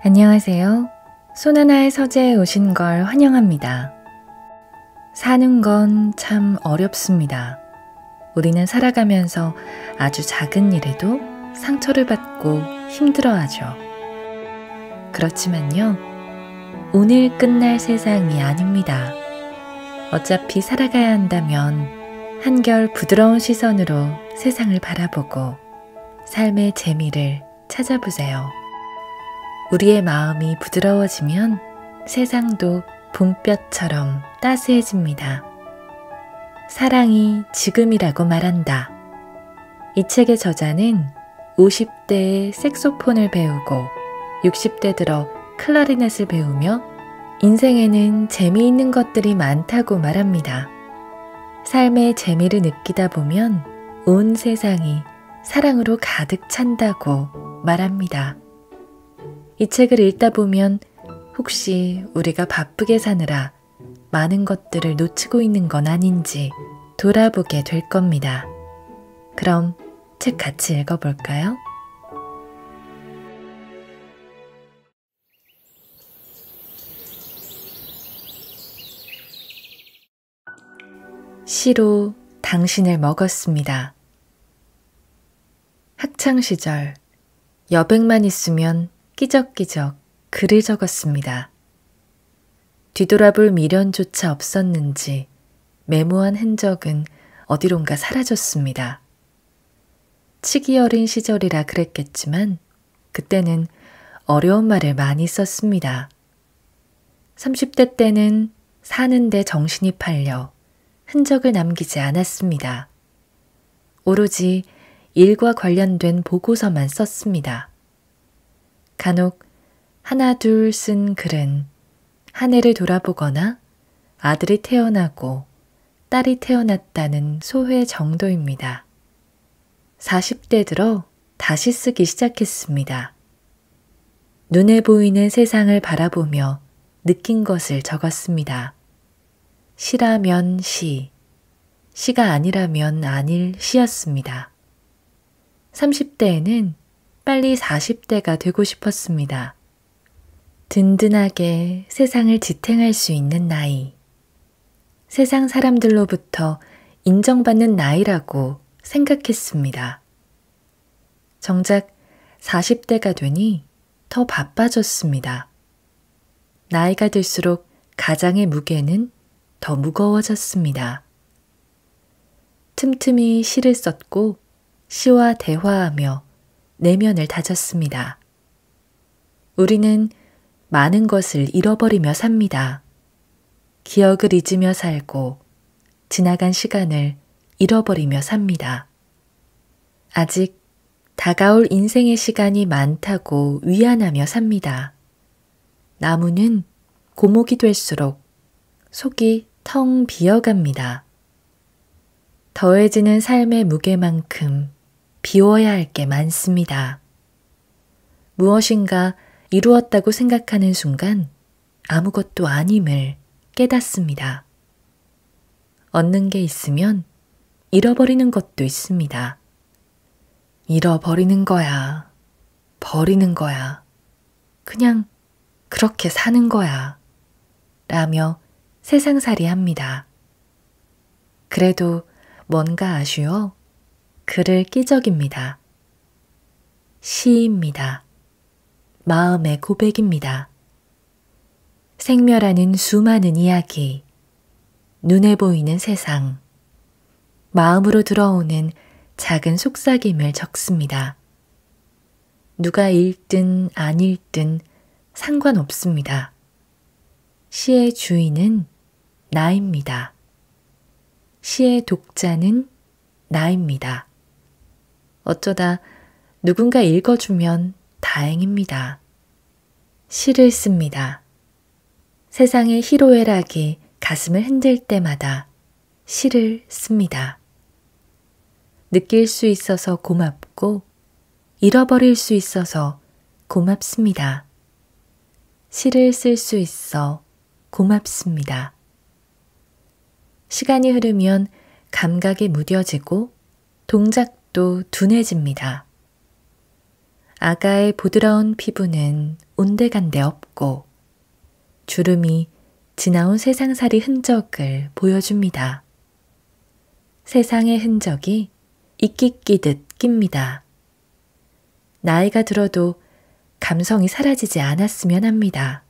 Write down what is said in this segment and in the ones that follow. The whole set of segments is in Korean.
안녕하세요. 손하나의 서재에 오신 걸 환영합니다. 사는 건 참 어렵습니다. 우리는 살아가면서 아주 작은 일에도 상처를 받고 힘들어하죠. 그렇지만요, 오늘 끝날 세상이 아닙니다. 어차피 살아가야 한다면 한결 부드러운 시선으로 세상을 바라보고 삶의 재미를 찾아보세요. 우리의 마음이 부드러워지면 세상도 봄볕처럼 따스해집니다. 사랑이 지금이라고 말한다. 이 책의 저자는 50대에 색소폰을 배우고 60대 들어 클라리넷을 배우며 인생에는 재미있는 것들이 많다고 말합니다. 삶의 재미를 느끼다 보면 온 세상이 사랑으로 가득 찬다고 말합니다. 이 책을 읽다 보면 혹시 우리가 바쁘게 사느라 많은 것들을 놓치고 있는 건 아닌지 돌아보게 될 겁니다. 그럼 책 같이 읽어볼까요? 시로 당신을 먹었습니다. 학창시절 여백만 있으면 끼적끼적 글을 적었습니다. 뒤돌아볼 미련조차 없었는지 메모한 흔적은 어디론가 사라졌습니다. 치기 어린 시절이라 그랬겠지만 그때는 어려운 말을 많이 썼습니다. 30대 때는 사는데 정신이 팔려 흔적을 남기지 않았습니다. 오로지 일과 관련된 보고서만 썼습니다. 간혹 하나 둘 쓴 글은 한 해를 돌아보거나 아들이 태어나고 딸이 태어났다는 소회 정도입니다. 40대 들어 다시 쓰기 시작했습니다. 눈에 보이는 세상을 바라보며 느낀 것을 적었습니다. 시라면 시, 시가 아니라면 아닐 시였습니다. 30대에는 빨리 40대가 되고 싶었습니다. 든든하게 세상을 지탱할 수 있는 나이. 세상 사람들로부터 인정받는 나이라고 생각했습니다. 정작 40대가 되니 더 바빠졌습니다. 나이가 들수록 가장의 무게는 더 무거워졌습니다. 틈틈이 시를 썼고 시와 대화하며 내면을 다졌습니다. 우리는 많은 것을 잃어버리며 삽니다. 기억을 잊으며 살고 지나간 시간을 잃어버리며 삽니다. 아직 다가올 인생의 시간이 많다고 위안하며 삽니다. 나무는 고목이 될수록 속이 텅 비어갑니다. 더해지는 삶의 무게만큼 비워야 할 게 많습니다. 무엇인가 이루었다고 생각하는 순간 아무것도 아님을 깨닫습니다. 얻는 게 있으면 잃어버리는 것도 있습니다. 잃어버리는 거야. 버리는 거야. 그냥 그렇게 사는 거야. 라며 세상살이 합니다. 그래도 뭔가 아쉬워 글을 끼적입니다. 시입니다. 마음의 고백입니다. 생멸하는 수많은 이야기, 눈에 보이는 세상, 마음으로 들어오는 작은 속삭임을 적습니다. 누가 읽든 안 읽든 상관없습니다. 시의 주인은 나입니다. 시의 독자는 나입니다. 어쩌다 누군가 읽어주면 다행입니다. 시를 씁니다. 세상의 희로애락이 가슴을 흔들 때마다 시를 씁니다. 느낄 수 있어서 고맙고 잃어버릴 수 있어서 고맙습니다. 시를 쓸 수 있어 고맙습니다. 시간이 흐르면 감각이 무뎌지고 동작도 둔해집니다. 아가의 부드러운 피부는 온데간데 없고 주름이 지나온 세상살이 흔적을 보여줍니다. 세상의 흔적이 이끼 끼듯 낍니다. 나이가 들어도 감성이 사라지지 않았으면 합니다.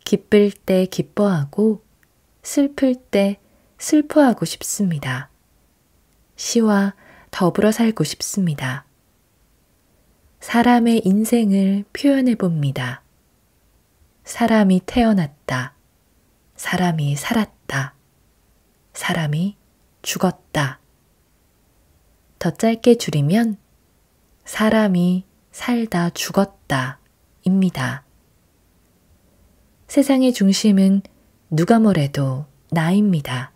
기쁠 때 기뻐하고 슬플 때 슬퍼하고 싶습니다. 시와 더불어 살고 싶습니다. 사람의 인생을 표현해 봅니다. 사람이 태어났다. 사람이 살았다. 사람이 죽었다. 더 짧게 줄이면 사람이 살다 죽었다 입니다. 세상의 중심은 누가 뭐래도 나입니다.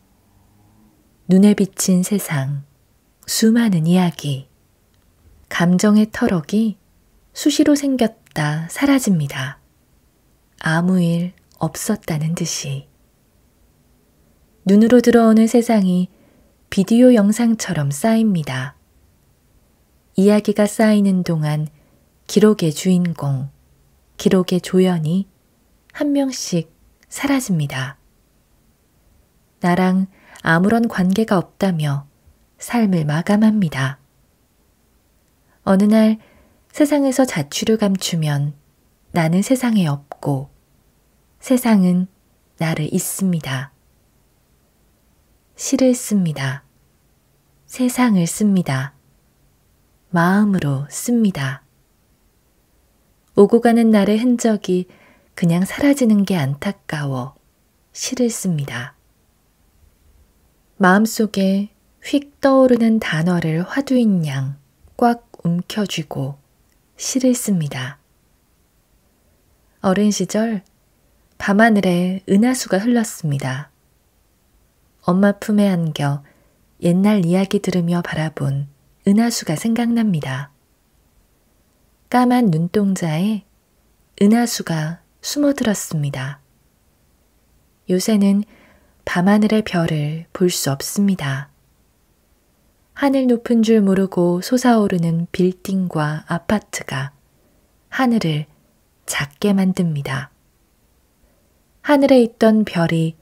눈에 비친 세상, 수많은 이야기, 감정의 터럭이 수시로 생겼다 사라집니다. 아무 일 없었다는 듯이. 눈으로 들어오는 세상이 비디오 영상처럼 쌓입니다. 이야기가 쌓이는 동안 기록의 주인공, 기록의 조연이 한 명씩 사라집니다. 나랑 아무런 관계가 없다며 삶을 마감합니다. 어느 날 세상에서 자취를 감추면 나는 세상에 없고 세상은 나를 잊습니다. 시를 씁니다. 세상을 씁니다. 마음으로 씁니다. 오고 가는 날의 흔적이 그냥 사라지는 게 안타까워 시를 씁니다. 마음속에 휙 떠오르는 단어를 화두인 양 꽉 움켜쥐고 시를 씁니다. 어린 시절 밤하늘에 은하수가 흘렀습니다. 엄마 품에 안겨 옛날 이야기 들으며 바라본 은하수가 생각납니다. 까만 눈동자에 은하수가 숨어들었습니다. 요새는 밤하늘의 별을 볼 수 없습니다. 하늘 높은 줄 모르고 솟아오르는 빌딩과 아파트가 하늘을 작게 만듭니다. 하늘에 있던 별이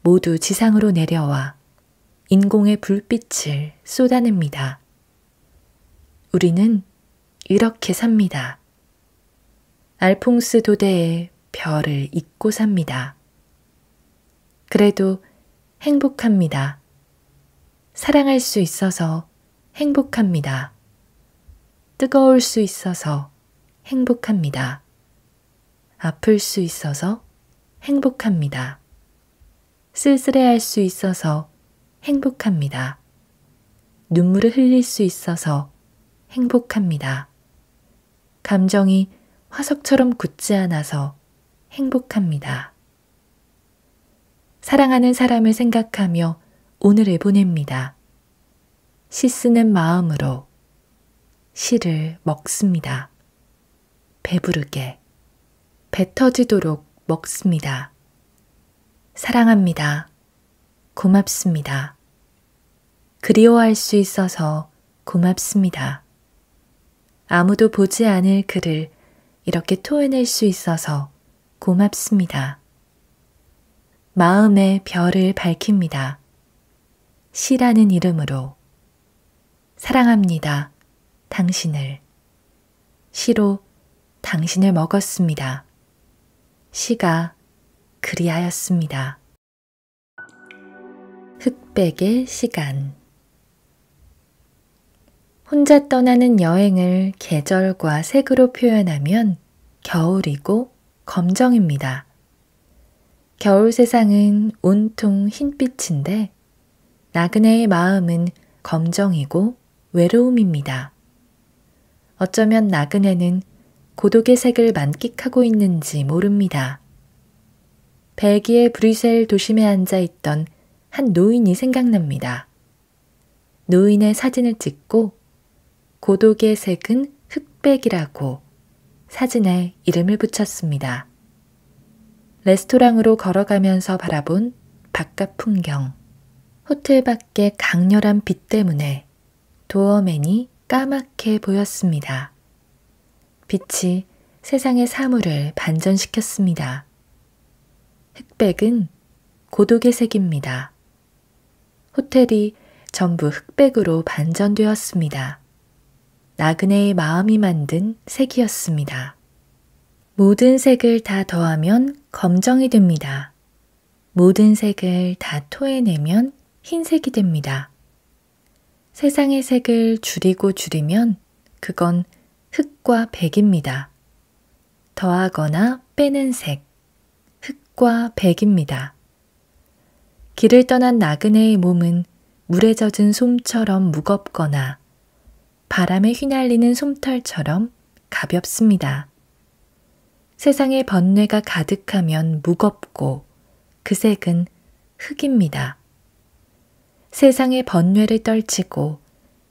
모두 지상으로 내려와 인공의 불빛을 쏟아냅니다. 우리는 이렇게 삽니다. 알퐁스 도데의 별을 잊고 삽니다. 그래도 행복합니다. 사랑할 수 있어서 행복합니다. 뜨거울 수 있어서 행복합니다. 아플 수 있어서 행복합니다. 쓸쓸해할 수 있어서 행복합니다. 눈물을 흘릴 수 있어서 행복합니다. 감정이 화석처럼 굳지 않아서 행복합니다. 사랑하는 사람을 생각하며 오늘을 보냅니다. 시 쓰는 마음으로 시를 먹습니다. 배부르게, 배 터지도록 먹습니다. 사랑합니다. 고맙습니다. 그리워할 수 있어서 고맙습니다. 아무도 보지 않을 글을 이렇게 토해낼 수 있어서 고맙습니다. 마음의 별을 밝힙니다. 시라는 이름으로 사랑합니다. 당신을. 시로 당신을 먹었습니다. 시가 그리하였습니다. 흑백의 시간. 혼자 떠나는 여행을 계절과 색으로 표현하면 겨울이고 검정입니다. 겨울 세상은 온통 흰빛인데 나그네의 마음은 검정이고 외로움입니다. 어쩌면 나그네는 고독의 색을 만끽하고 있는지 모릅니다. 벨기에 브뤼셀 도심에 앉아있던 한 노인이 생각납니다. 노인의 사진을 찍고 고독의 색은 흑백이라고 사진에 이름을 붙였습니다. 레스토랑으로 걸어가면서 바라본 바깥 풍경. 호텔 밖의 강렬한 빛 때문에 도어맨이 까맣게 보였습니다. 빛이 세상의 사물을 반전시켰습니다. 흑백은 고독의 색입니다. 호텔이 전부 흑백으로 반전되었습니다. 나그네의 마음이 만든 색이었습니다. 모든 색을 다 더하면 검정이 됩니다. 모든 색을 다 토해내면 흰색이 됩니다. 세상의 색을 줄이면 그건 흑과 백입니다. 더하거나 빼는 색, 흑과 백입니다. 길을 떠난 나그네의 몸은 물에 젖은 솜처럼 무겁거나 바람에 휘날리는 솜털처럼 가볍습니다. 세상의 번뇌가 가득하면 무겁고 그 색은 흑입니다. 세상의 번뇌를 떨치고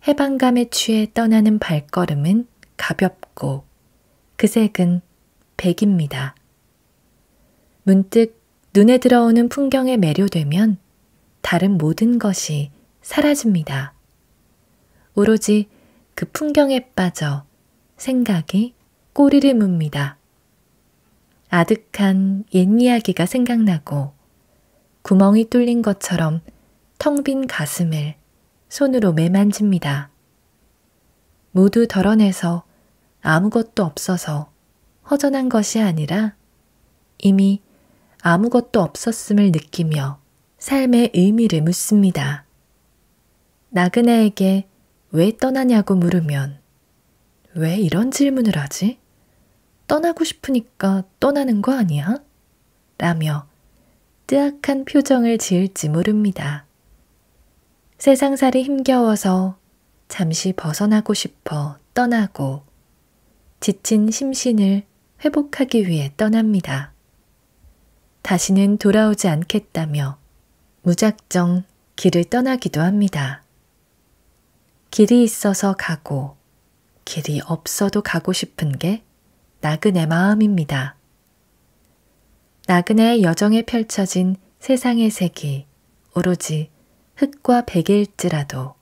해방감에 취해 떠나는 발걸음은 가볍고 그 색은 백입니다. 문득 눈에 들어오는 풍경에 매료되면 다른 모든 것이 사라집니다. 오로지 그 풍경에 빠져 생각이 꼬리를 뭅니다. 아득한 옛 이야기가 생각나고 구멍이 뚫린 것처럼 텅 빈 가슴을 손으로 매만집니다. 모두 덜어내서 아무것도 없어서 허전한 것이 아니라 이미 아무것도 없었음을 느끼며 삶의 의미를 묻습니다. 나그네에게 왜 떠나냐고 물으면 왜 이런 질문을 하지? 떠나고 싶으니까 떠나는 거 아니야? 라며 뜨악한 표정을 지을지 모릅니다. 세상살이 힘겨워서 잠시 벗어나고 싶어 떠나고 지친 심신을 회복하기 위해 떠납니다. 다시는 돌아오지 않겠다며 무작정 길을 떠나기도 합니다. 길이 있어서 가고 길이 없어도 가고 싶은 게 나그네 마음입니다. 나그네의 여정에 펼쳐진 세상의 색이 오로지 흑과 백일지라도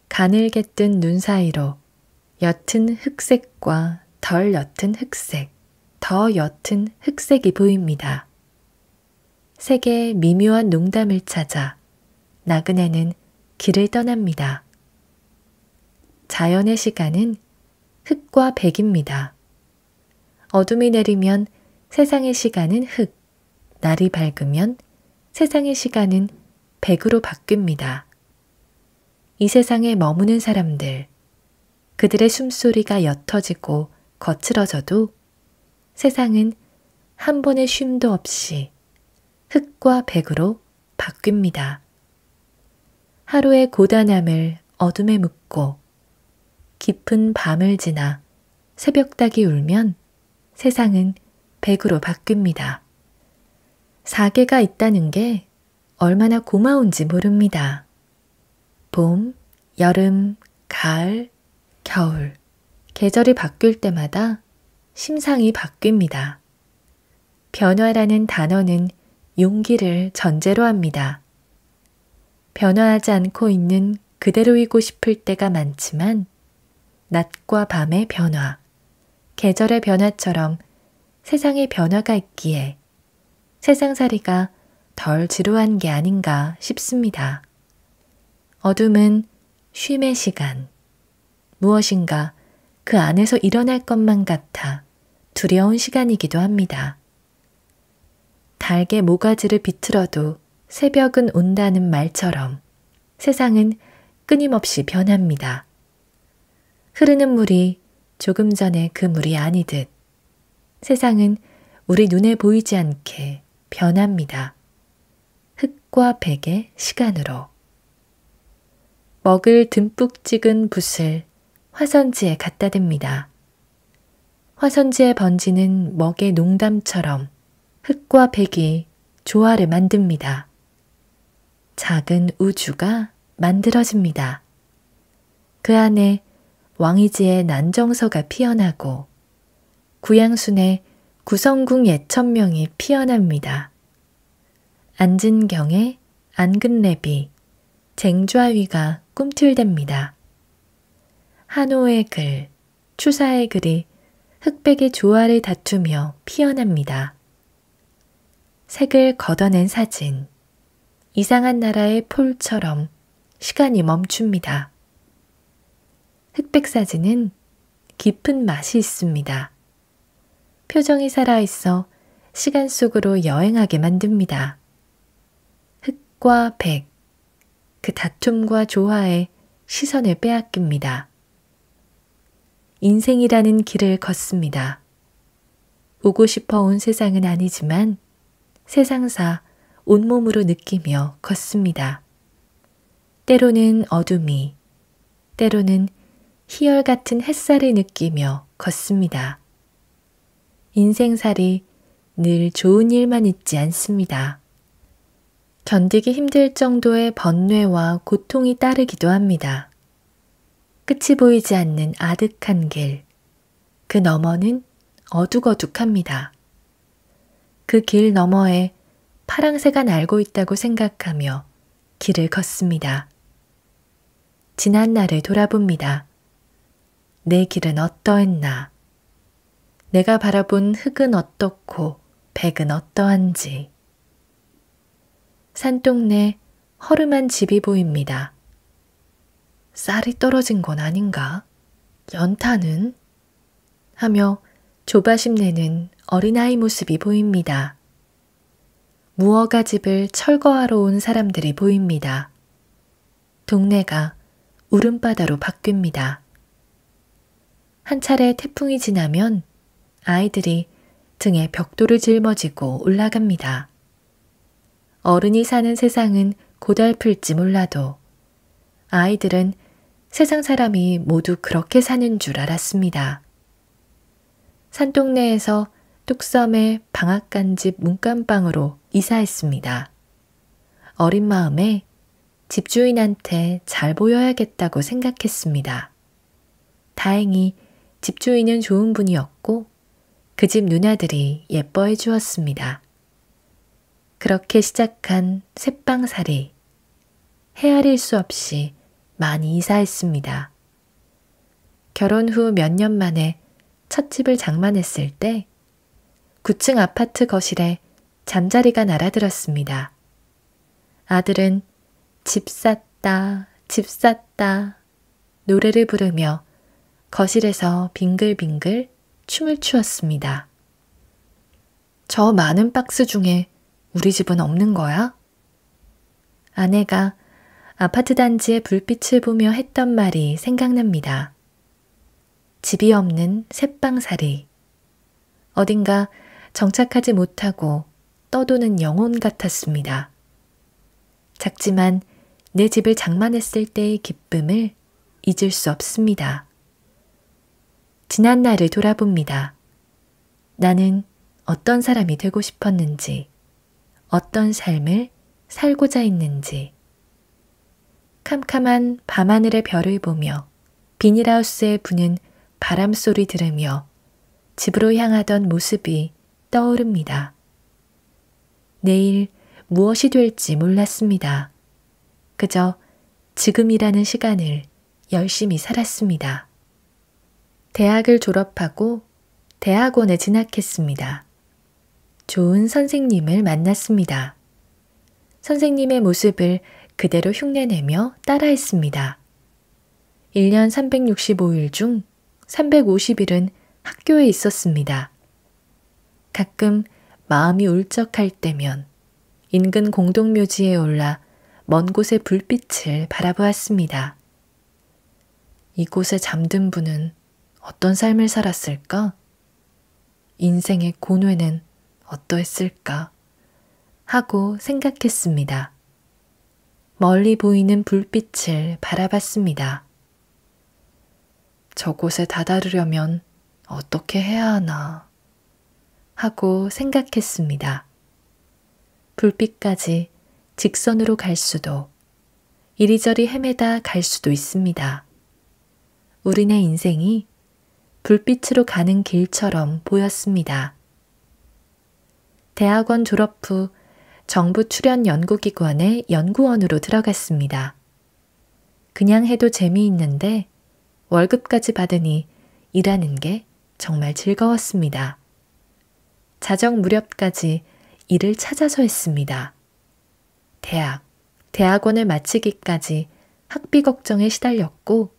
가늘게 뜬 눈 사이로 옅은 흑색과 덜 옅은 흑색, 더 옅은 흑색이 보입니다. 색의 미묘한 농담을 찾아 나그네는 길을 떠납니다. 자연의 시간은 흑과 백입니다. 어둠이 내리면 세상의 시간은 흑, 날이 밝으면 세상의 시간은 백으로 바뀝니다. 이 세상에 머무는 사람들, 그들의 숨소리가 옅어지고 거칠어져도 세상은 한 번의 쉼도 없이 흑과 백으로 바뀝니다. 하루의 고단함을 어둠에 묻고 깊은 밤을 지나 새벽닭이 울면 세상은 백으로 바뀝니다. 사계가 있다는 게 얼마나 고마운지 모릅니다. 봄, 여름, 가을, 겨울, 계절이 바뀔 때마다 심상이 바뀝니다. 변화라는 단어는 용기를 전제로 합니다. 변화하지 않고 있는 그대로이고 싶을 때가 많지만 낮과 밤의 변화, 계절의 변화처럼 세상의 변화가 있기에 세상살이가 덜 지루한 게 아닌가 싶습니다. 어둠은 쉼의 시간, 무엇인가 그 안에서 일어날 것만 같아 두려운 시간이기도 합니다. 달개 모가지를 비틀어도 새벽은 온다는 말처럼 세상은 끊임없이 변합니다. 흐르는 물이 조금 전에 그 물이 아니듯 세상은 우리 눈에 보이지 않게 변합니다. 흑과 백의 시간으로. 먹을 듬뿍 찍은 붓을 화선지에 갖다 댑니다. 화선지에 번지는 먹의 농담처럼 흑과 백이 조화를 만듭니다. 작은 우주가 만들어집니다. 그 안에 왕이지의 난정서가 피어나고 구양순의 구성궁 예천명이 피어납니다. 안진경의 안근랩이 쟁좌위가 꿈틀댑니다. 한호의 글, 추사의 글이 흑백의 조화를 다투며 피어납니다. 색을 걷어낸 사진, 이상한 나라의 폴처럼 시간이 멈춥니다. 흑백 사진은 깊은 맛이 있습니다. 표정이 살아있어 시간 속으로 여행하게 만듭니다. 흑과 백, 그 다툼과 조화에 시선을 빼앗깁니다. 인생이라는 길을 걷습니다. 오고 싶어 온 세상은 아니지만 세상사 온몸으로 느끼며 걷습니다. 때로는 어둠이, 때로는 희열 같은 햇살을 느끼며 걷습니다. 인생살이 늘 좋은 일만 있지 않습니다. 견디기 힘들 정도의 번뇌와 고통이 따르기도 합니다. 끝이 보이지 않는 아득한 길, 그 너머는 어둑어둑합니다. 그 길 너머에 파랑새가 날고 있다고 생각하며 길을 걷습니다. 지난 날을 돌아봅니다. 내 길은 어떠했나? 내가 바라본 흙은 어떻고 백은 어떠한지. 산동네 허름한 집이 보입니다. 쌀이 떨어진 건 아닌가? 연탄은? 하며 조바심 내는 어린아이 모습이 보입니다. 무허가 집을 철거하러 온 사람들이 보입니다. 동네가 울음바다로 바뀝니다. 한 차례 태풍이 지나면 아이들이 등에 벽돌을 짊어지고 올라갑니다. 어른이 사는 세상은 고달플지 몰라도 아이들은 세상 사람이 모두 그렇게 사는 줄 알았습니다. 산동네에서 뚝섬의 방앗간집 문간방으로 이사했습니다. 어린 마음에 집주인한테 잘 보여야겠다고 생각했습니다. 다행히 집주인은 좋은 분이었고 그 집 누나들이 예뻐해 주었습니다. 그렇게 시작한 셋방살이 헤아릴 수 없이 많이 이사했습니다. 결혼 후 몇 년 만에 첫 집을 장만했을 때 9층 아파트 거실에 잠자리가 날아들었습니다. 아들은 집 샀다, 집 샀다 노래를 부르며 거실에서 빙글빙글 춤을 추었습니다. 저 많은 박스 중에 우리 집은 없는 거야? 아내가 아파트 단지의 불빛을 보며 했던 말이 생각납니다. 집이 없는 셋방살이. 어딘가 정착하지 못하고 떠도는 영혼 같았습니다. 작지만 내 집을 장만했을 때의 기쁨을 잊을 수 없습니다. 지난 날을 돌아봅니다. 나는 어떤 사람이 되고 싶었는지, 어떤 삶을 살고자 했는지. 캄캄한 밤하늘의 별을 보며 비닐하우스에 부는 바람 소리 들으며 집으로 향하던 모습이 떠오릅니다. 내일 무엇이 될지 몰랐습니다. 그저 지금이라는 시간을 열심히 살았습니다. 대학을 졸업하고 대학원에 진학했습니다. 좋은 선생님을 만났습니다. 선생님의 모습을 그대로 흉내내며 따라했습니다. 1년 365일 중 350일은 학교에 있었습니다. 가끔 마음이 울적할 때면 인근 공동묘지에 올라 먼 곳의 불빛을 바라보았습니다. 이곳에 잠든 분은 어떤 삶을 살았을까? 인생의 고뇌는 어떠했을까? 하고 생각했습니다. 멀리 보이는 불빛을 바라봤습니다. 저곳에 다다르려면 어떻게 해야 하나 하고 생각했습니다. 불빛까지 직선으로 갈 수도 이리저리 헤매다 갈 수도 있습니다. 우리네 인생이 불빛으로 가는 길처럼 보였습니다. 대학원 졸업 후 정부 출연 연구기관의 연구원으로 들어갔습니다. 그냥 해도 재미있는데 월급까지 받으니 일하는 게 정말 즐거웠습니다. 자정 무렵까지 일을 찾아서 했습니다. 대학원을 마치기까지 학비 걱정에 시달렸고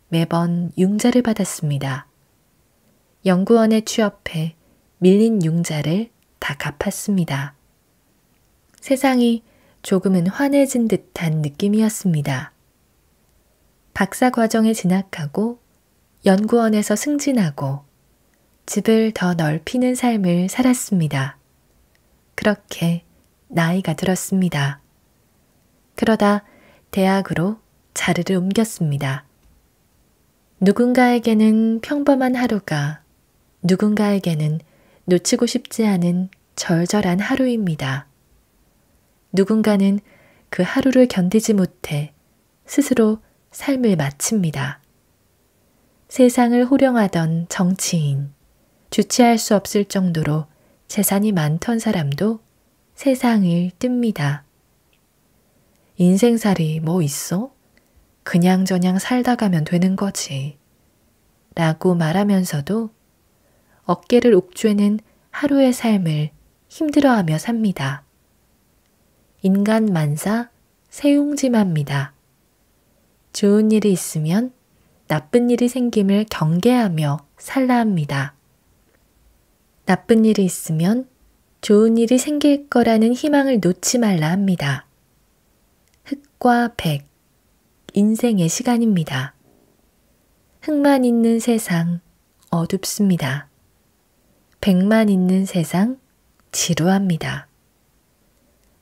매번 융자를 받았습니다. 연구원에 취업해 밀린 융자를 다 갚았습니다. 세상이 조금은 환해진 듯한 느낌이었습니다. 박사 과정에 진학하고 연구원에서 승진하고 집을 더 넓히는 삶을 살았습니다. 그렇게 나이가 들었습니다. 그러다 대학으로 자리를 옮겼습니다. 누군가에게는 평범한 하루가 누군가에게는 놓치고 싶지 않은 절절한 하루입니다. 누군가는 그 하루를 견디지 못해 스스로 삶을 마칩니다. 세상을 호령하던 정치인, 주체할 수 없을 정도로 재산이 많던 사람도 세상을 뜹니다. 인생살이 뭐 있어? 그냥저냥 살다 가면 되는 거지. 라고 말하면서도 어깨를 옥죄는 하루의 삶을 힘들어하며 삽니다. 인간 만사 세웅지마입니다. 좋은 일이 있으면 나쁜 일이 생김을 경계하며 살라 합니다. 나쁜 일이 있으면 좋은 일이 생길 거라는 희망을 놓지 말라 합니다. 흑과 백, 인생의 시간입니다. 흑만 있는 세상 어둡습니다. 백만 있는 세상 지루합니다.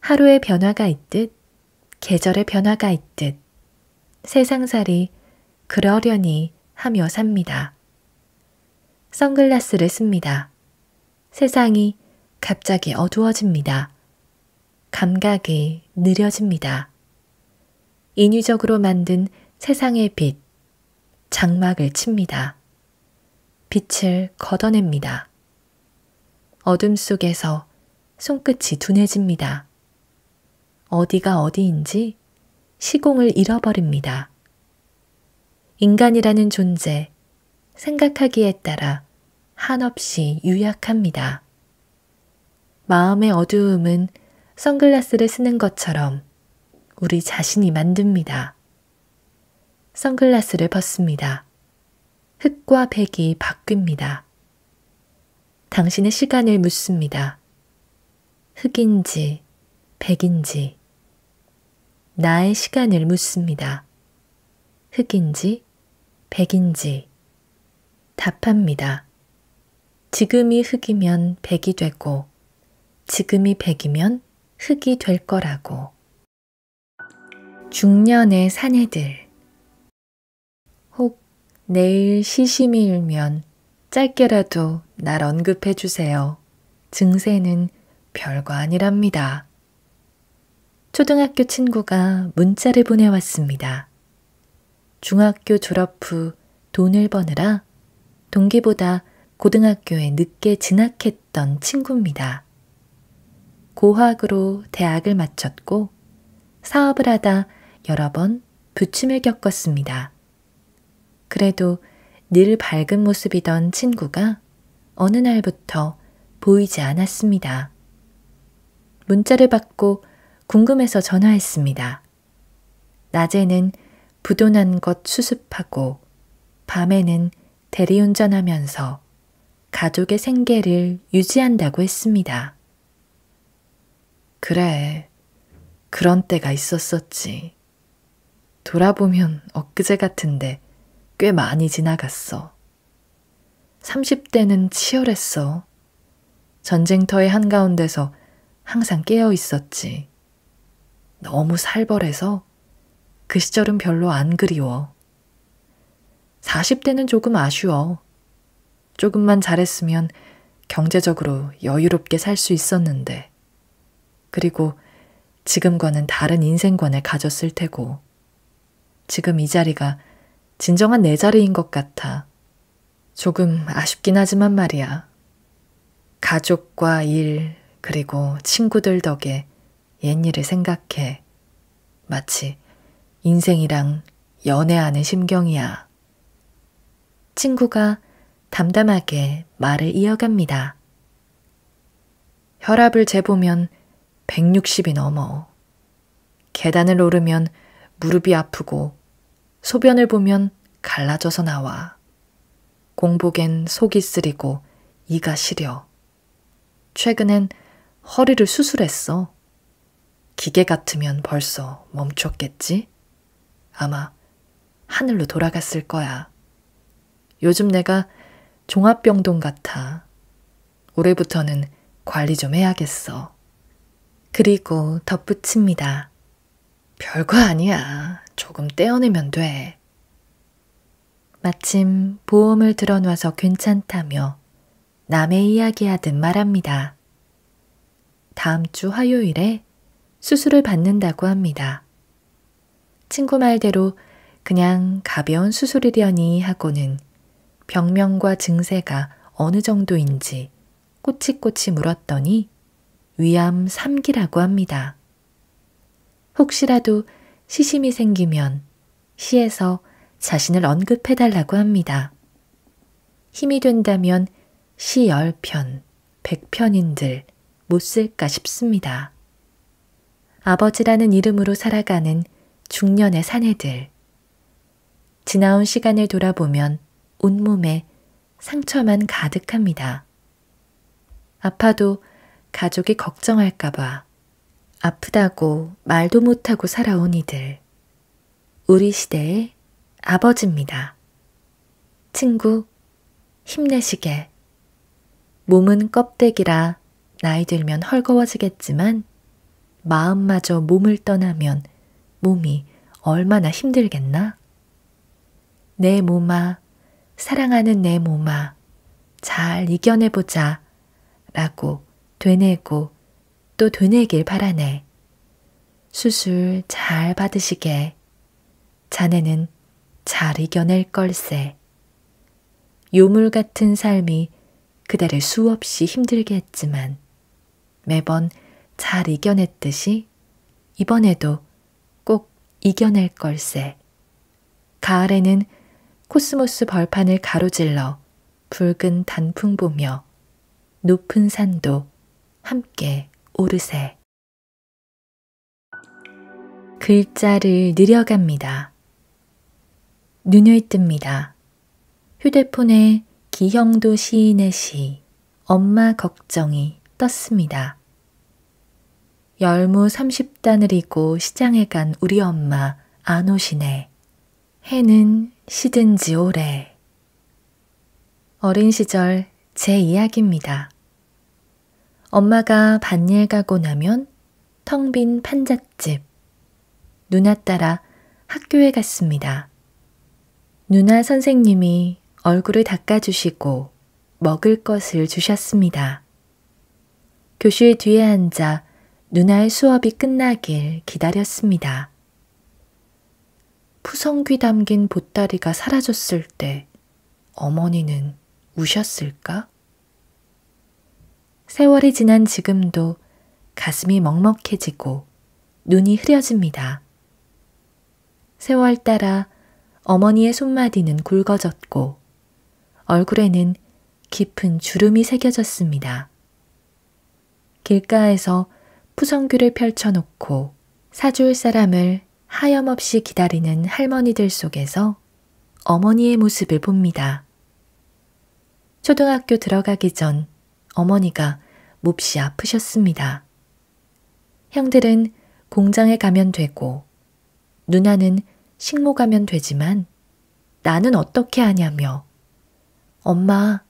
하루의 변화가 있듯 계절의 변화가 있듯 세상살이 그러려니 하며 삽니다. 선글라스를 씁니다. 세상이 갑자기 어두워집니다. 감각이 느려집니다. 인위적으로 만든 세상의 빛, 장막을 칩니다. 빛을 걷어냅니다. 어둠 속에서 손끝이 둔해집니다. 어디가 어디인지 시공을 잃어버립니다. 인간이라는 존재, 생각하기에 따라 한없이 유약합니다. 마음의 어두움은 선글라스를 쓰는 것처럼 우리 자신이 만듭니다. 선글라스를 벗습니다. 흑과 백이 바뀝니다. 당신의 시간을 묻습니다. 흑인지 백인지. 나의 시간을 묻습니다. 흑인지 백인지. 답합니다. 지금이 흑이면 백이 되고 지금이 백이면 흑이 될 거라고. 중년의 사내들. 혹 내일 시심이 일면 짧게라도 날 언급해 주세요. 증세는 별거 아니랍니다. 초등학교 친구가 문자를 보내왔습니다. 중학교 졸업 후 돈을 버느라 동기보다 고등학교에 늦게 진학했던 친구입니다. 고학으로 대학을 마쳤고 사업을 하다 여러 번 부침을 겪었습니다. 그래도 늘 밝은 모습이던 친구가 어느 날부터 보이지 않았습니다. 문자를 받고 궁금해서 전화했습니다. 낮에는 부도난 것 수습하고 밤에는 대리운전하면서 가족의 생계를 유지한다고 했습니다. 그래, 그런 때가 있었었지. 돌아보면 엊그제 같은데 꽤 많이 지나갔어. 30대는 치열했어. 전쟁터의 한가운데서 항상 깨어 있었지. 너무 살벌해서 그 시절은 별로 안 그리워. 40대는 조금 아쉬워. 조금만 잘했으면 경제적으로 여유롭게 살 수 있었는데. 그리고 지금과는 다른 인생관을 가졌을 테고. 지금 이 자리가 진정한 내 자리인 것 같아. 조금 아쉽긴 하지만 말이야. 가족과 일, 그리고 친구들 덕에 옛일을 생각해. 마치 인생이랑 연애하는 심경이야. 친구가 담담하게 말을 이어갑니다. 혈압을 재보면 160이 넘어. 계단을 오르면 무릎이 아프고 소변을 보면 갈라져서 나와. 공복엔 속이 쓰리고 이가 시려. 최근엔 허리를 수술했어. 기계 같으면 벌써 멈췄겠지? 아마 하늘로 돌아갔을 거야. 요즘 내가 종합병동 같아. 올해부터는 관리 좀 해야겠어. 그리고 덧붙입니다. 별거 아니야. 조금 떼어내면 돼. 마침 보험을 들어놔서 괜찮다며 남의 이야기하듯 말합니다. 다음 주 화요일에 수술을 받는다고 합니다. 친구 말대로 그냥 가벼운 수술이려니 하고는 병명과 증세가 어느 정도인지 꼬치꼬치 물었더니 위암 3기라고 합니다. 혹시라도 시심이 생기면 시에서 자신을 언급해달라고 합니다. 힘이 된다면 시 10편, 100편인들 못 쓸까 싶습니다. 아버지라는 이름으로 살아가는 중년의 사내들. 지나온 시간을 돌아보면 온몸에 상처만 가득합니다. 아파도 가족이 걱정할까봐 아프다고 말도 못하고 살아온 이들. 우리 시대의 아버지입니다. 친구, 힘내시게. 몸은 껍데기라 나이 들면 헐거워지겠지만 마음마저 몸을 떠나면 몸이 얼마나 힘들겠나? 내 몸아, 사랑하는 내 몸아, 잘 이겨내보자 라고 되뇌고 또 되뇌길 바라네. 수술 잘 받으시게. 자네는 잘 이겨낼 걸세. 요물 같은 삶이 그대를 수없이 힘들게 했지만 매번 잘 이겨냈듯이 이번에도 꼭 이겨낼 걸세. 가을에는 코스모스 벌판을 가로질러 붉은 단풍 보며 높은 산도 함께 오르세. 글자를 느려갑니다. 눈을 뜹니다. 휴대폰에 기형도 시인의 시, 엄마 걱정이 떴습니다. 열무 30단을 이고 시장에 간 우리 엄마 안 오시네. 해는 시든 지 오래. 어린 시절 제 이야기입니다. 엄마가 밭일 가고 나면 텅 빈 판잣집. 누나 따라 학교에 갔습니다. 누나 선생님이 얼굴을 닦아주시고 먹을 것을 주셨습니다. 교실 뒤에 앉아 누나의 수업이 끝나길 기다렸습니다. 푸성귀 담긴 보따리가 사라졌을 때 어머니는 우셨을까? 세월이 지난 지금도 가슴이 먹먹해지고 눈이 흐려집니다. 세월 따라 어머니의 손마디는 굵어졌고 얼굴에는 깊은 주름이 새겨졌습니다. 길가에서 푸성귀를 펼쳐놓고 사줄 사람을 하염없이 기다리는 할머니들 속에서 어머니의 모습을 봅니다. 초등학교 들어가기 전 어머니가 몹시 아프셨습니다. 형들은 공장에 가면 되고 누나는 식모 가면 되지만 나는 어떻게 하냐며 엄마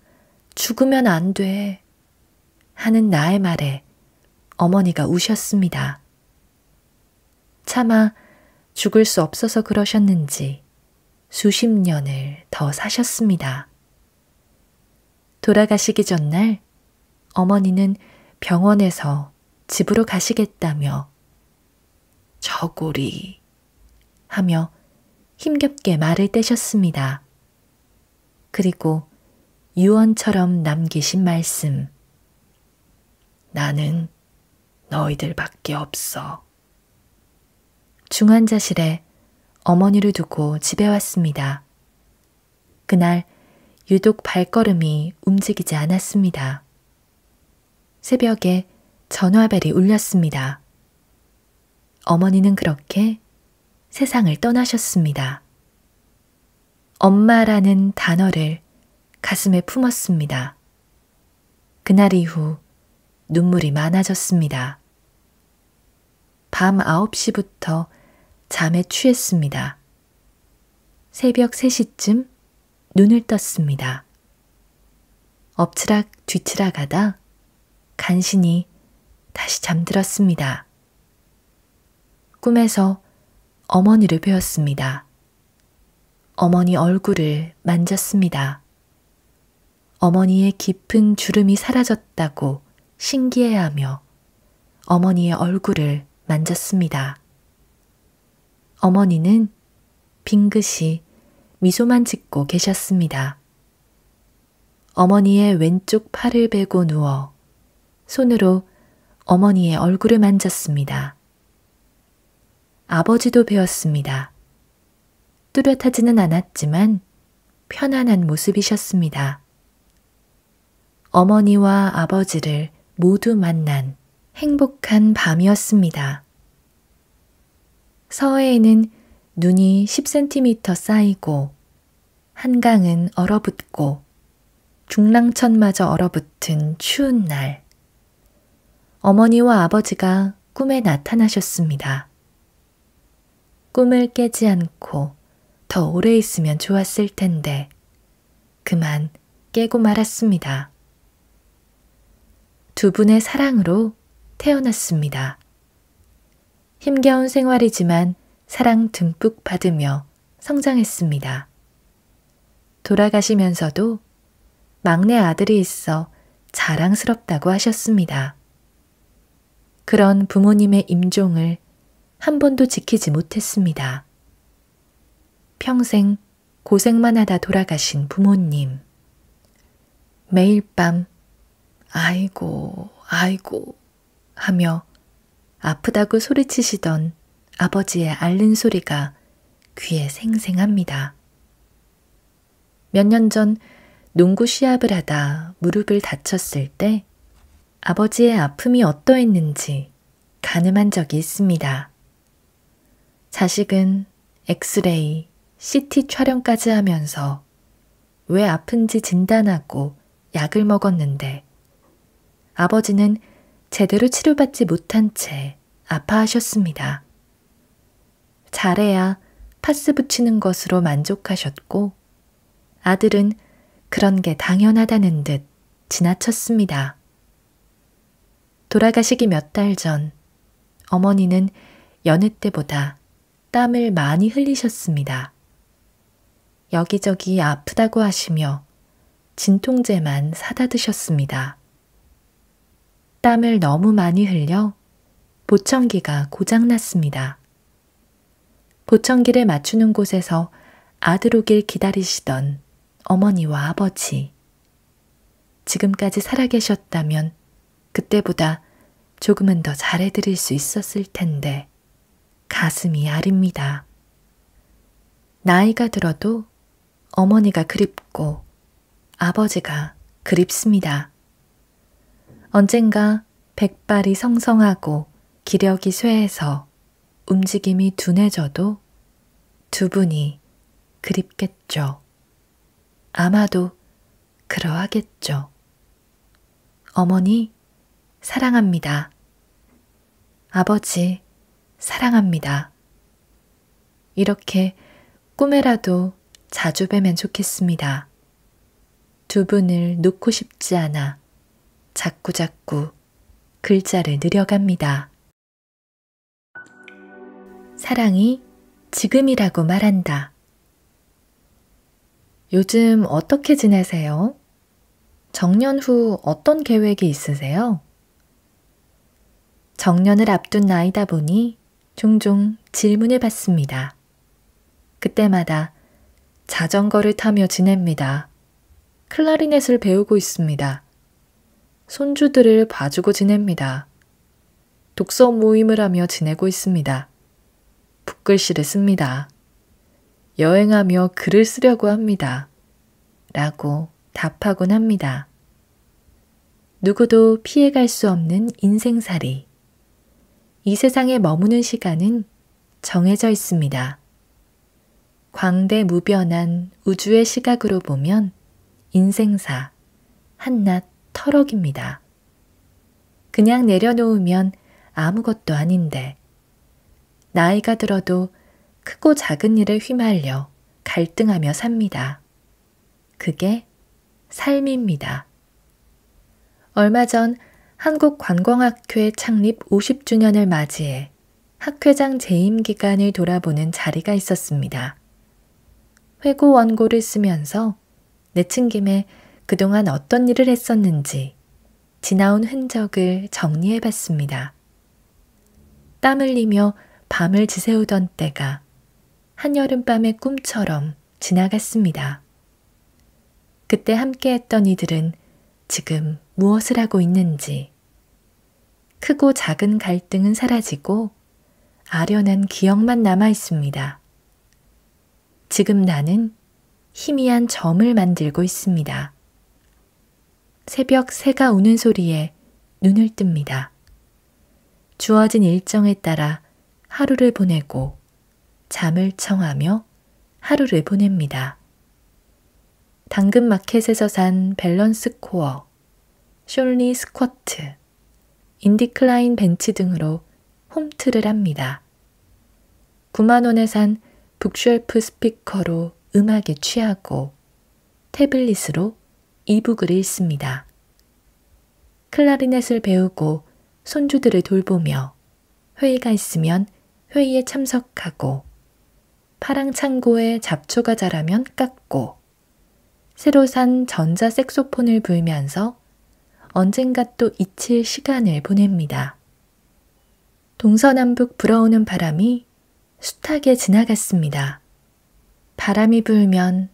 죽으면 안 돼 하는 나의 말에 어머니가 우셨습니다. 차마 죽을 수 없어서 그러셨는지 수십 년을 더 사셨습니다. 돌아가시기 전날 어머니는 병원에서 집으로 가시겠다며 저고리 하며 힘겹게 말을 떼셨습니다. 그리고 유언처럼 남기신 말씀. 나는 너희들밖에 없어. 중환자실에 어머니를 두고 집에 왔습니다. 그날 유독 발걸음이 움직이지 않았습니다. 새벽에 전화벨이 울렸습니다. 어머니는 그렇게 세상을 떠나셨습니다. 엄마라는 단어를 가슴에 품었습니다. 그날 이후 눈물이 많아졌습니다. 밤 9시부터 잠에 취했습니다. 새벽 3시쯤 눈을 떴습니다. 엎치락 뒤치락 하다 간신히 다시 잠들었습니다. 꿈에서 어머니를 뵈었습니다. 어머니 얼굴을 만졌습니다. 어머니의 깊은 주름이 사라졌다고 신기해하며 어머니의 얼굴을 만졌습니다. 어머니는 빙긋이 미소만 짓고 계셨습니다. 어머니의 왼쪽 팔을 베고 누워 손으로 어머니의 얼굴을 만졌습니다. 아버지도 뵈었습니다. 뚜렷하지는 않았지만 편안한 모습이셨습니다. 어머니와 아버지를 모두 만난 행복한 밤이었습니다. 서해에는 눈이 10cm 쌓이고 한강은 얼어붙고 중랑천마저 얼어붙은 추운 날, 어머니와 아버지가 꿈에 나타나셨습니다. 꿈을 깨지 않고 더 오래 있으면 좋았을 텐데 그만 깨고 말았습니다. 두 분의 사랑으로 태어났습니다. 힘겨운 생활이지만 사랑 듬뿍 받으며 성장했습니다. 돌아가시면서도 막내 아들이 있어 자랑스럽다고 하셨습니다. 그런 부모님의 임종을 한 번도 지키지 못했습니다. 평생 고생만 하다 돌아가신 부모님. 매일 밤 아이고 아이고 하며 아프다고 소리치시던 아버지의 앓는 소리가 귀에 생생합니다. 몇 년 전 농구 시합을 하다 무릎을 다쳤을 때 아버지의 아픔이 어떠했는지 가늠한 적이 있습니다. 자식은 엑스레이, CT 촬영까지 하면서 왜 아픈지 진단하고 약을 먹었는데 아버지는 제대로 치료받지 못한 채 아파하셨습니다. 잘해야 파스 붙이는 것으로 만족하셨고 아들은 그런 게 당연하다는 듯 지나쳤습니다. 돌아가시기 몇 달 전 어머니는 여느 때보다 땀을 많이 흘리셨습니다. 여기저기 아프다고 하시며 진통제만 사다 드셨습니다. 땀을 너무 많이 흘려 보청기가 고장났습니다. 보청기를 맞추는 곳에서 아들 오길 기다리시던 어머니와 아버지. 지금까지 살아계셨다면 그때보다 조금은 더 잘해드릴 수 있었을 텐데 가슴이 아립니다. 나이가 들어도 어머니가 그립고 아버지가 그립습니다. 언젠가 백발이 성성하고 기력이 쇠해서 움직임이 둔해져도 두 분이 그립겠죠. 아마도 그러하겠죠. 어머니, 사랑합니다. 아버지, 사랑합니다. 이렇게 꿈에라도 자주 뵈면 좋겠습니다. 두 분을 놓고 싶지 않아 자꾸자꾸 글자를 늘여갑니다. 사랑이 지금이라고 말한다. 요즘 어떻게 지내세요? 정년 후 어떤 계획이 있으세요? 정년을 앞둔 나이다 보니 종종 질문을 받습니다. 그때마다 자전거를 타며 지냅니다. 클라리넷을 배우고 있습니다. 손주들을 봐주고 지냅니다. 독서 모임을 하며 지내고 있습니다. 붓글씨를 씁니다. 여행하며 글을 쓰려고 합니다. 라고 답하곤 합니다. 누구도 피해갈 수 없는 인생살이. 이 세상에 머무는 시간은 정해져 있습니다. 광대무변한 우주의 시각으로 보면 인생사, 한낱 터럭입니다. 그냥 내려놓으면 아무것도 아닌데, 나이가 들어도 크고 작은 일에 휘말려 갈등하며 삽니다. 그게 삶입니다. 얼마 전 한국관광학회 창립 50주년을 맞이해 학회장 재임 기간을 돌아보는 자리가 있었습니다. 회고 원고를 쓰면서 내친김에 그동안 어떤 일을 했었는지 지나온 흔적을 정리해 봤습니다. 땀 흘리며 밤을 지새우던 때가 한여름밤의 꿈처럼 지나갔습니다. 그때 함께했던 이들은 지금 무엇을 하고 있는지, 크고 작은 갈등은 사라지고 아련한 기억만 남아 있습니다. 지금 나는 희미한 점을 만들고 있습니다. 새벽 새가 우는 소리에 눈을 뜹니다. 주어진 일정에 따라 하루를 보내고 잠을 청하며 하루를 보냅니다. 당근마켓에서 산 밸런스 코어, 숄리 스쿼트, 인디클라인 벤치 등으로 홈트를 합니다. 9만 원에 산 북쉘프 스피커로 음악에 취하고 태블릿으로 이북을 읽습니다. 클라리넷을 배우고 손주들을 돌보며 회의가 있으면 회의에 참석하고 파랑창고에 잡초가 자라면 깎고 새로 산 전자 색소폰을 불면서 언젠가 또 잊힐 시간을 보냅니다. 동서남북 불어오는 바람이 숱하게 지나갔습니다. 바람이 불면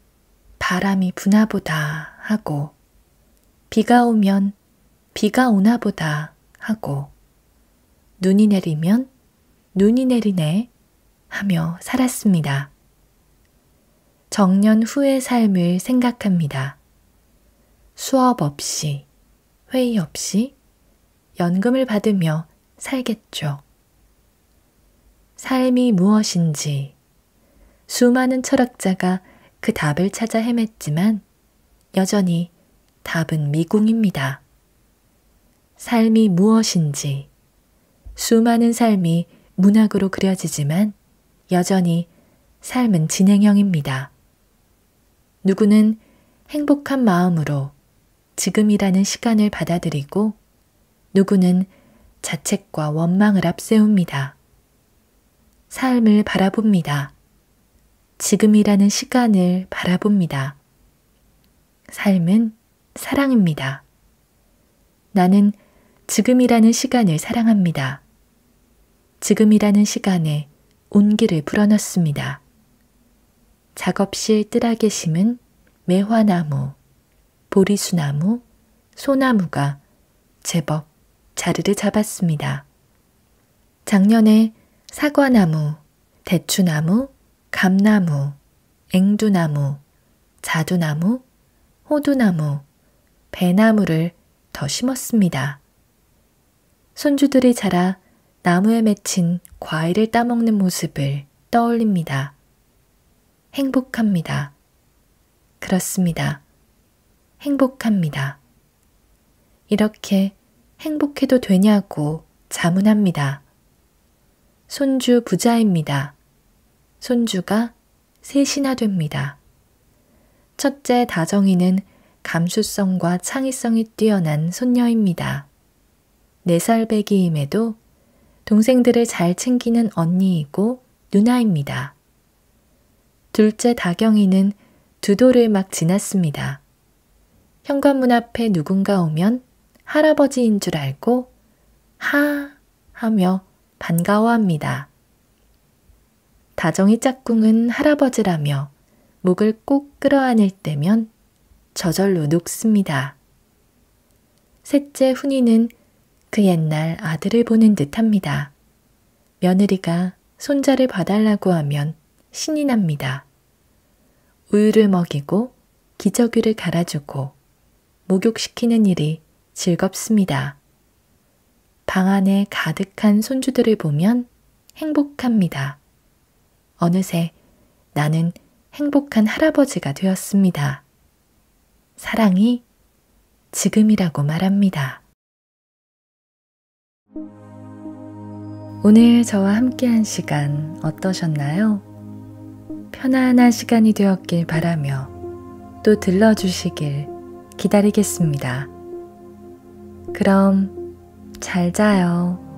바람이 부나보다 하고 비가 오면 비가 오나보다 하고 눈이 내리면 눈이 내리네 하며 살았습니다. 정년 후의 삶을 생각합니다. 수업 없이, 회의 없이 연금을 받으며 살겠죠. 삶이 무엇인지 수많은 철학자가 그 답을 찾아 헤맸지만 여전히 답은 미궁입니다. 삶이 무엇인지 수많은 삶이 문학으로 그려지지만 여전히 삶은 진행형입니다. 누구는 행복한 마음으로 지금이라는 시간을 받아들이고 누구는 자책과 원망을 앞세웁니다. 삶을 바라봅니다. 지금이라는 시간을 바라봅니다. 삶은 사랑입니다. 나는 지금이라는 시간을 사랑합니다. 지금이라는 시간에 온기를 불어넣습니다. 작업실 뜰하게 심은 매화나무, 보리수나무, 소나무가 제법 자리를 잡았습니다. 작년에 사과나무, 대추나무, 감나무, 앵두나무, 자두나무, 호두나무, 배나무를 더 심었습니다. 손주들이 자라 나무에 맺힌 과일을 따먹는 모습을 떠올립니다. 행복합니다. 그렇습니다. 행복합니다. 이렇게 행복해도 되냐고 자문합니다. 손주 부자입니다. 손주가 셋이나 됩니다. 첫째 다정이는 감수성과 창의성이 뛰어난 손녀입니다. 4살 배기임에도 동생들을 잘 챙기는 언니이고 누나입니다. 둘째 다경이는 2돌을 막 지났습니다. 현관문 앞에 누군가 오면 할아버지인 줄 알고 하 하며 반가워합니다. 다정이 짝꿍은 할아버지라며 목을 꼭 끌어안을 때면 저절로 녹습니다. 셋째 훈이는 그 옛날 아들을 보는 듯합니다. 며느리가 손자를 봐달라고 하면 신이 납니다. 우유를 먹이고 기저귀를 갈아주고 목욕시키는 일이 즐겁습니다. 방 안에 가득한 손주들을 보면 행복합니다. 어느새 나는 행복한 할아버지가 되었습니다. 사랑이 지금이라고 말합니다. 오늘 저와 함께한 시간 어떠셨나요? 편안한 시간이 되었길 바라며 또 들러주시길 기다리겠습니다. 그럼 잘 자요.